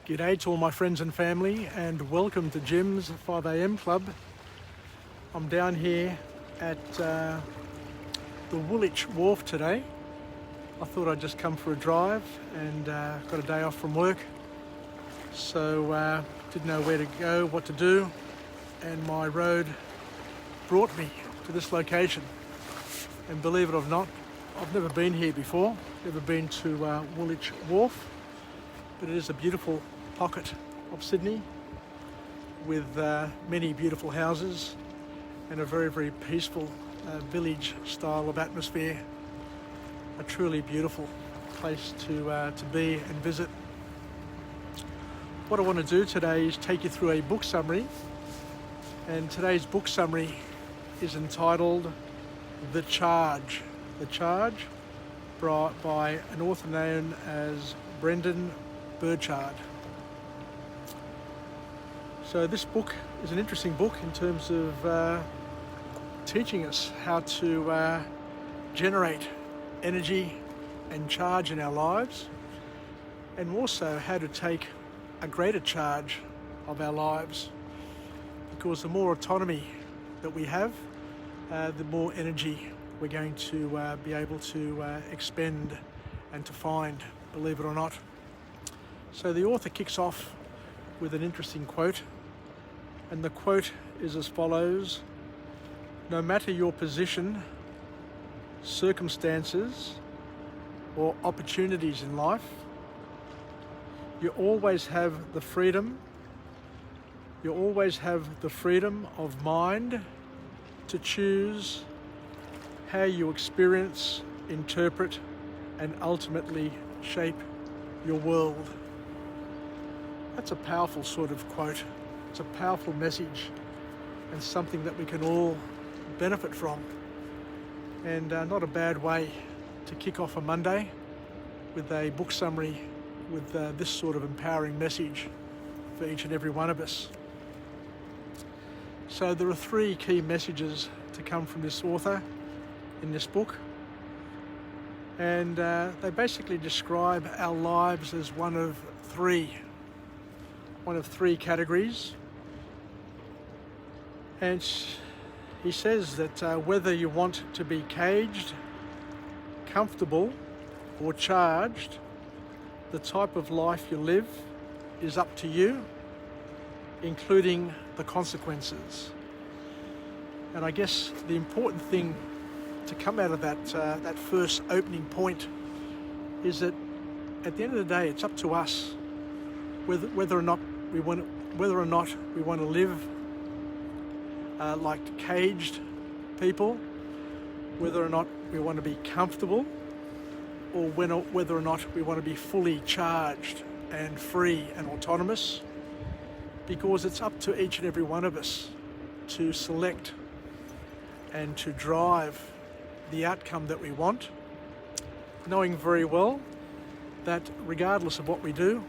G'day to all my friends and family, and welcome to Jim's 5am Club. I'm down here at the Woolwich Wharf today. I thought I'd just come for a drive and got a day off from work, so didn't know where to go, what to do, and my road brought me to this location. And believe it or not, I've never been here before, never been to Woolwich Wharf, but it is a beautiful pocket of Sydney with many beautiful houses and a very, very peaceful village style of atmosphere. A truly beautiful place to be and visit. What I want to do today is take you through a book summary, and today's book summary is entitled The Charge. The Charge, by an author known as Burchard. So this book is an interesting book in terms of teaching us how to generate energy and charge in our lives, and also how to take a greater charge of our lives, because the more autonomy that we have, the more energy we're going to be able to expend and to find, believe it or not. So the author kicks off with an interesting quote, and the quote is as follows: "No matter your position, circumstances, or opportunities in life, you always have the freedom of mind to choose how you experience, interpret, and ultimately shape your world." That's a powerful sort of quote. It's a powerful message and something that we can all benefit from. And not a bad way to kick off a Monday with a book summary with this sort of empowering message for each and every one of us. So there are three key messages to come from this author in this book, and they basically describe our lives as one of three categories. And he says that whether you want to be caged, comfortable, or charged, the type of life you live is up to you, including the consequences. And I guess the important thing to come out of that first opening point is that at the end of the day, it's up to us whether or not we want to live like caged people, whether or not we want to be comfortable, or whether or not we want to be fully charged and free and autonomous, because it's up to each and every one of us to select and to drive the outcome that we want, knowing very well that regardless of what we do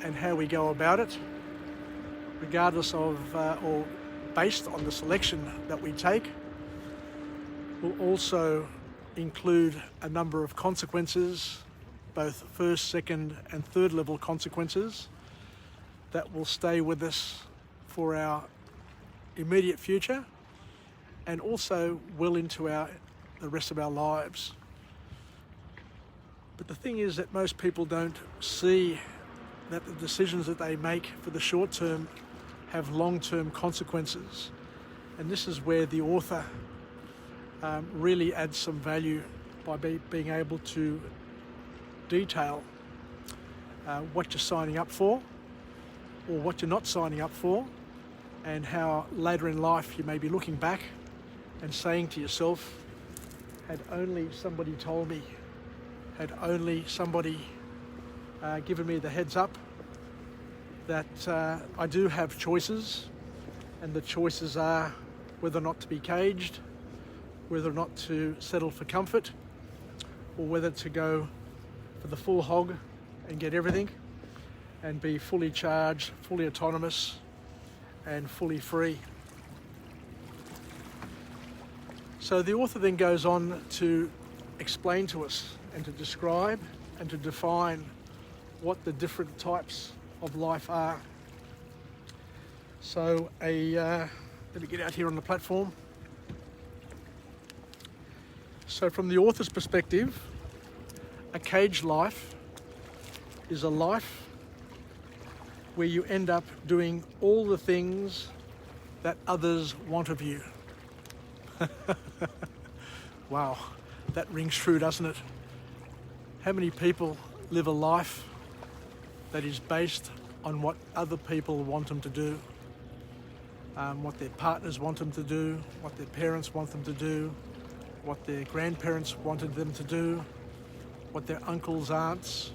and how we go about it, regardless of or based on the selection that we take, will also include a number of consequences, both first, second, and third level consequences that will stay with us for our immediate future and also well into the rest of our lives. But the thing is that most people don't see that the decisions that they make for the short term have long-term consequences. And this is where the author really adds some value by being able to detail what you're signing up for or what you're not signing up for, and how later in life you may be looking back and saying to yourself, had only somebody told me, had only somebody given me the heads up that I do have choices, and the choices are whether or not to be caged, whether or not to settle for comfort, or whether to go for the full hog and get everything and be fully charged, fully autonomous, and fully free. So the author then goes on to explain to us and to describe and to define what the different types of life are. So let me get out here on the platform. So from the author's perspective, a cage life is a life where you end up doing all the things that others want of you. Wow, that rings true, doesn't it? How many people live a life that is based on what other people want them to do? What their partners want them to do, what their parents want them to do, what their grandparents wanted them to do, what their uncles, aunts,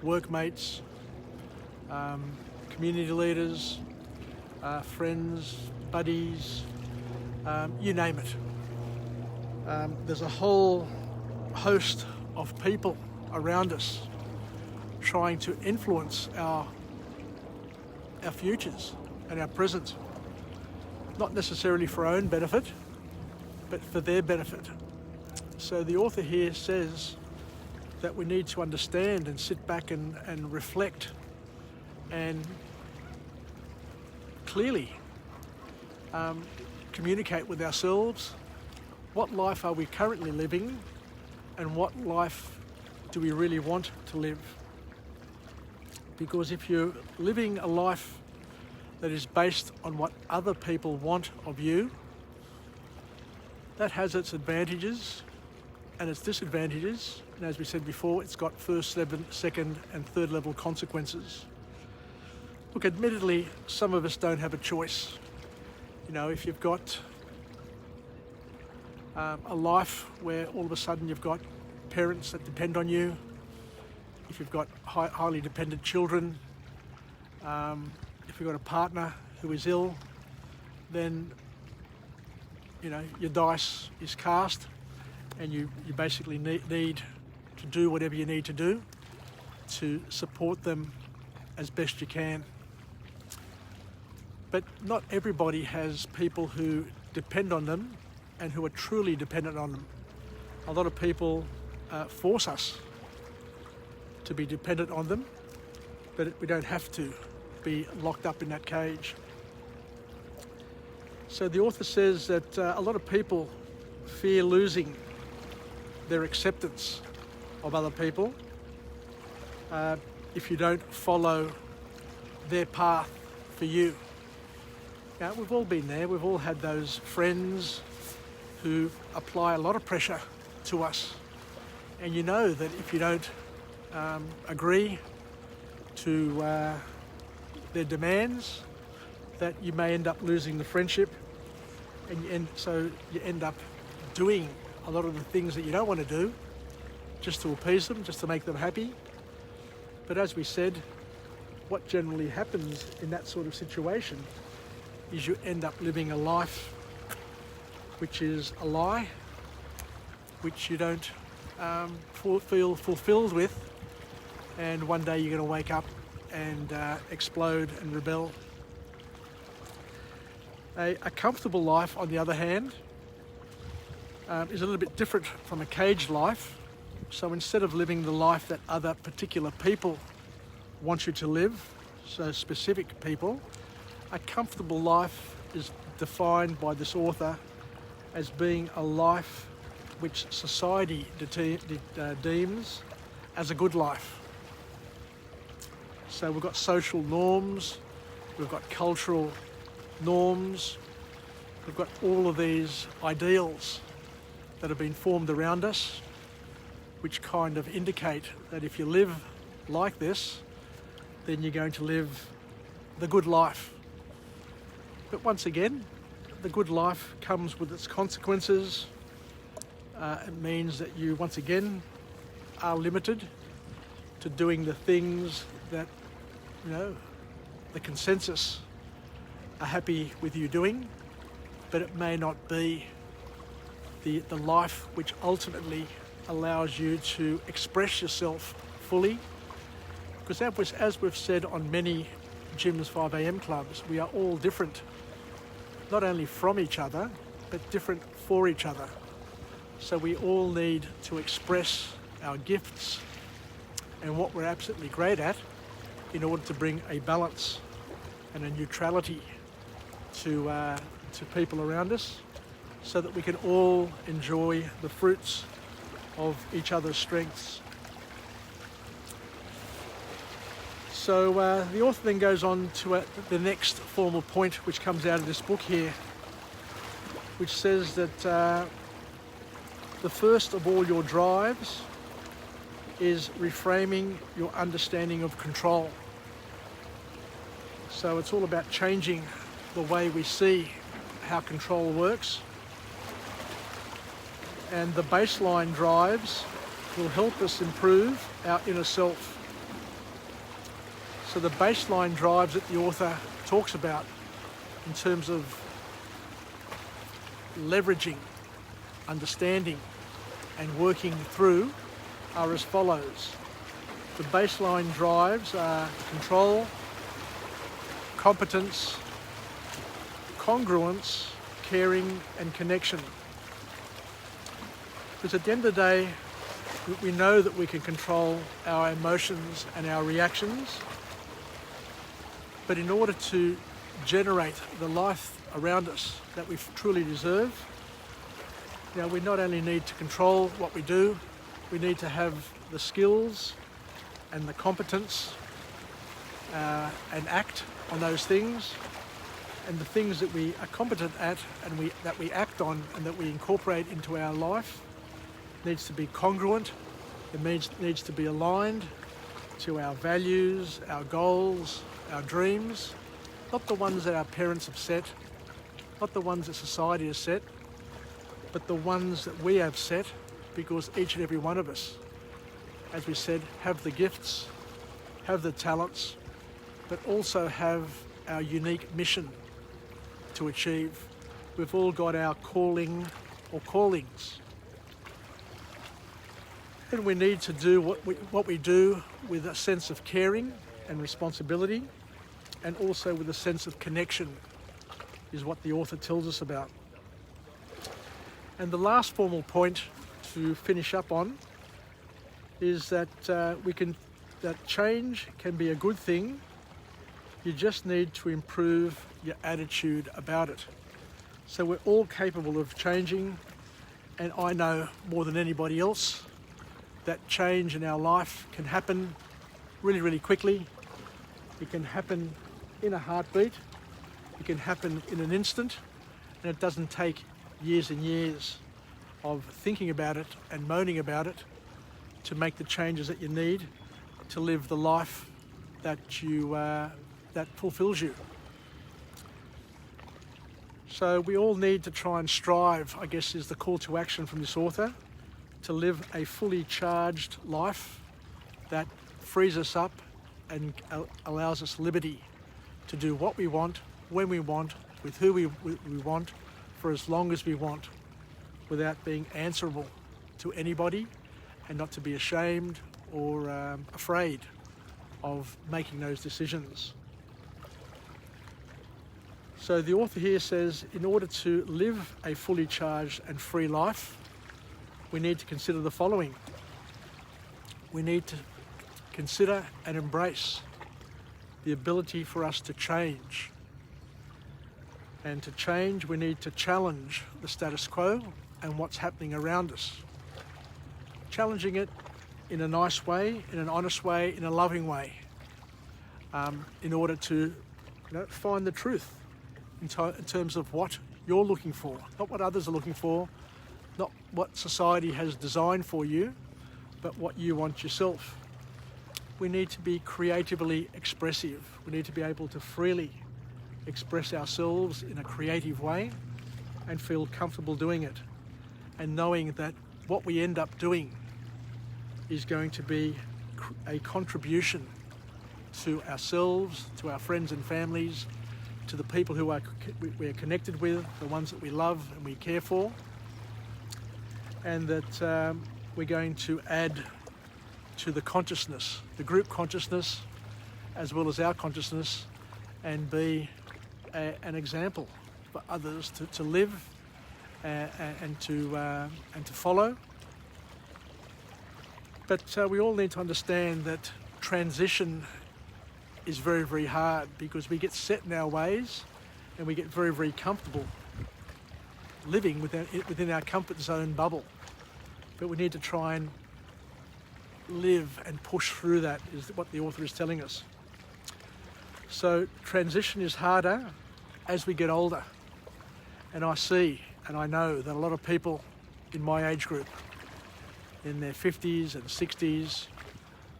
workmates, community leaders, friends, buddies, you name it. There's a whole host of people around us trying to influence our futures and our present, not necessarily for our own benefit, but for their benefit. So the author here says that we need to understand and sit back and reflect and clearly communicate with ourselves. What life are we currently living, and what life do we really want to live? Because if you're living a life that is based on what other people want of you, that has its advantages and its disadvantages. And as we said before, it's got first, second and third level consequences. Look, admittedly, some of us don't have a choice. You know, if you've got a life where all of a sudden you've got parents that depend on you, if you've got highly dependent children, if you've got a partner who is ill, then you know your dice is cast, and you basically need to do whatever you need to do to support them as best you can. But not everybody has people who depend on them and who are truly dependent on them. A lot of people force us to be dependent on them, but we don't have to be locked up in that cage. So the author says that a lot of people fear losing their acceptance of other people if you don't follow their path for you. Now, we've all been there. We've all had those friends who apply a lot of pressure to us. And you know that if you don't agree to their demands, that you may end up losing the friendship, and so you end up doing a lot of the things that you don't want to do just to appease them, just to make them happy. But as we said, what generally happens in that sort of situation is you end up living a life which is a lie, which you don't feel fulfilled with, and one day you're going to wake up and explode and rebel. A comfortable life, on the other hand, is a little bit different from a caged life. So instead of living the life that other particular people want you to live, so specific people, a comfortable life is defined by this author as being a life which society deems as a good life. So we've got social norms, we've got cultural norms, we've got all of these ideals that have been formed around us, which kind of indicate that if you live like this, then you're going to live the good life. But once again, the good life comes with its consequences. It means that you once again are limited to doing the things that, you know, the consensus are happy with you doing, but it may not be the life which ultimately allows you to express yourself fully. Because as we've said on many Jim's 5am clubs, we are all different, not only from each other, but different for each other. So we all need to express our gifts and what we're absolutely great at in order to bring a balance and a neutrality to people around us, so that we can all enjoy the fruits of each other's strengths. So the author then goes on to the next formal point, which comes out of this book here, which says that the first of all your drives is reframing your understanding of control. So it's all about changing the way we see how control works. And the baseline drives will help us improve our inner self. So the baseline drives that the author talks about in terms of leveraging, understanding, and working through are as follows. The baseline drives are control, competence, congruence, caring, and connection. Because at the end of the day, we know that we can control our emotions and our reactions, but in order to generate the life around us that we truly deserve, we not only need to control what we do, we need to have the skills and the competence and act on those things. And the things that we are competent at and that we act on and that we incorporate into our life needs to be congruent. It needs to be aligned to our values, our goals, our dreams, not the ones that our parents have set, not the ones that society has set, but the ones that we have set, because each and every one of us, as we said, have the gifts, have the talents, but also have our unique mission to achieve. We've all got our calling or callings. And we need to do what we do with a sense of caring and responsibility, and also with a sense of connection, is what the author tells us about. And the last formal point to finish up on is that that change can be a good thing. You just need to improve your attitude about it. So we're all capable of changing, and I know more than anybody else that change in our life can happen really, really quickly. It can happen in a heartbeat. It can happen in an instant, and it doesn't take years and years of thinking about it and moaning about it to make the changes that you need to live the life that that fulfills you. So we all need to try and strive, I guess, is the call to action from this author, to live a fully charged life that frees us up and allows us liberty to do what we want, when we want, with who we want, for as long as we want, without being answerable to anybody, and not to be ashamed or afraid of making those decisions. So the author here says, in order to live a fully charged and free life, we need to consider the following. We need to consider and embrace the ability for us to change. And to change, we need to challenge the status quo and what's happening around us. Challenging it in a nice way, in an honest way, in a loving way, in order to find the truth in terms of what you're looking for, not what others are looking for, not what society has designed for you, but what you want yourself. We need to be creatively expressive. We need to be able to freely express ourselves in a creative way and feel comfortable doing it, and knowing that what we end up doing is going to be a contribution to ourselves, to our friends and families, to the people who we are connected with, the ones that we love and we care for, and that we're going to add to the consciousness, the group consciousness, as well as our consciousness, and be an example for others to live and to follow. But we all need to understand that transition is very, very hard because we get set in our ways and we get very, very comfortable living within our comfort zone bubble. But we need to try and live and push through that, is what the author is telling us. So transition is harder as we get older. And I see and I know that a lot of people in my age group, in their 50s and 60s,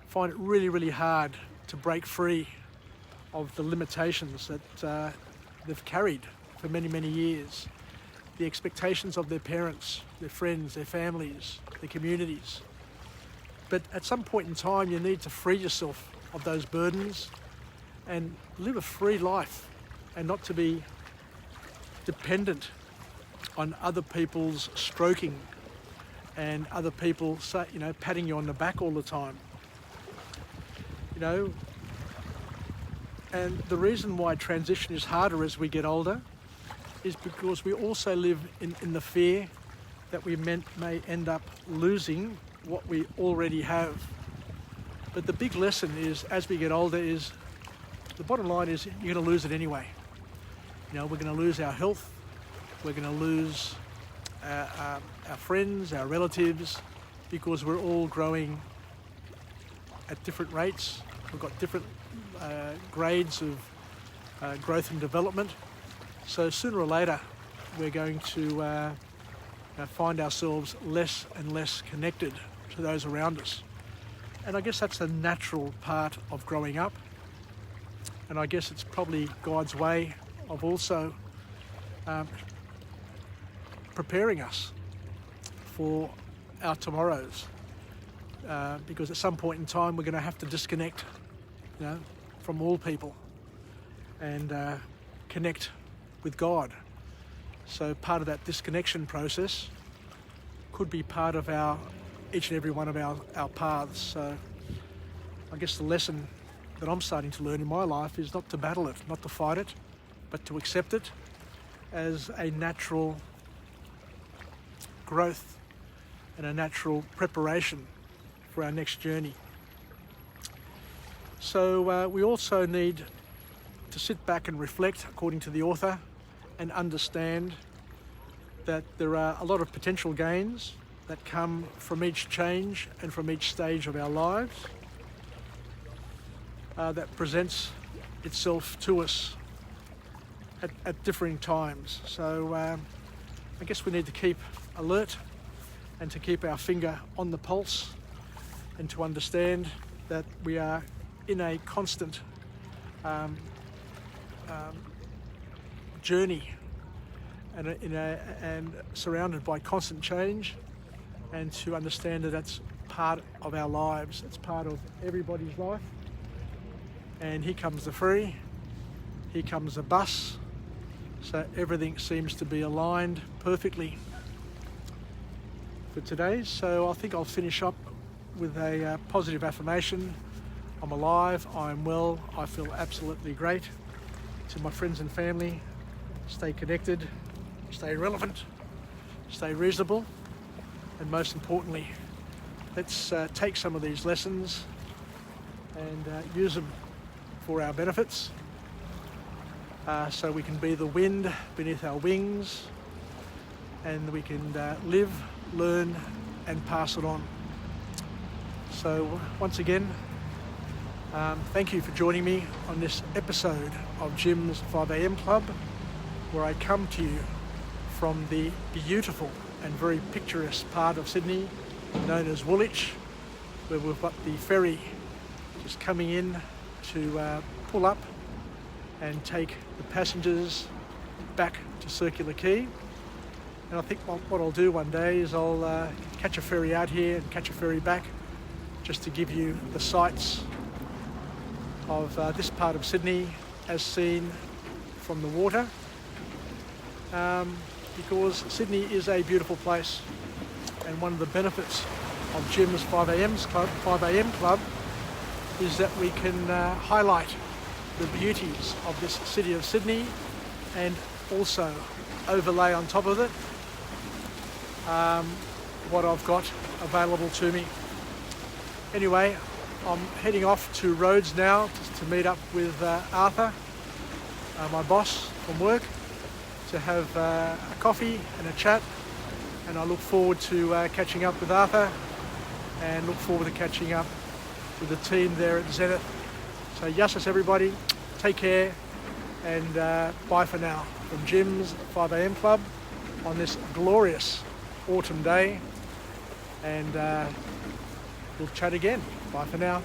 find it really, really hard to break free of the limitations that they've carried for many, many years. The expectations of their parents, their friends, their families, their communities. But at some point in time, you need to free yourself of those burdens and live a free life, and not to be dependent on other people's stroking and other people, patting you on the back all the time. And the reason why transition is harder as we get older is because we also live in the fear that we may end up losing what we already have. But the big lesson is, as we get older, is the bottom line is you're going to lose it anyway. We're going to lose our health, we're going to lose our friends, our relatives, because we're all growing at different rates. We've got different grades of growth and development. So sooner or later, we're going to find ourselves less and less connected to those around us. And I guess that's a natural part of growing up. And I guess it's probably God's way of also preparing us for our tomorrows. Because at some point in time, we're going to have to disconnect, from all people and connect with God. So part of that disconnection process could be part of each and every one of our paths. So I guess the lesson that I'm starting to learn in my life is not to battle it, not to fight it, but to accept it as a natural growth and a natural preparation for our next journey. So we also need to sit back and reflect, according to the author, and understand that there are a lot of potential gains that come from each change and from each stage of our lives that presents itself to us at differing times. So I guess we need to keep alert and to keep our finger on the pulse and to understand that we are in a constant journey and surrounded by constant change, and to understand that that's part of our lives, it's part of everybody's life. And here comes the ferry, here comes the bus, so everything seems to be aligned perfectly for today. So I think I'll finish up with a positive affirmation. I'm alive, I'm well, I feel absolutely great. To my friends and family, stay connected, stay relevant, stay reasonable, and most importantly, let's take some of these lessons and use them for our benefits, so we can be the wind beneath our wings, and we can live, learn, and pass it on. So once again, thank you for joining me on this episode of Jim's 5am Club, where I come to you from the beautiful and very picturesque part of Sydney known as Woolwich, where we've got the ferry just coming in to pull up and take the passengers back to Circular Quay. And I think what I'll do one day is I'll catch a ferry out here and catch a ferry back, just to give you the sights of this part of Sydney as seen from the water, because Sydney is a beautiful place, and one of the benefits of Jim's 5am Club is that we can highlight the beauties of this city of Sydney, and also overlay on top of it what I've got available to me. Anyway, I'm heading off to Rhodes now to meet up with Arthur, my boss from work, to have a coffee and a chat, and I look forward to catching up with Arthur and look forward to catching up with the team there at Zenith. So yasas everybody, take care, and bye for now from Jim's 5am Club on this glorious autumn day, and we'll chat again. Bye for now.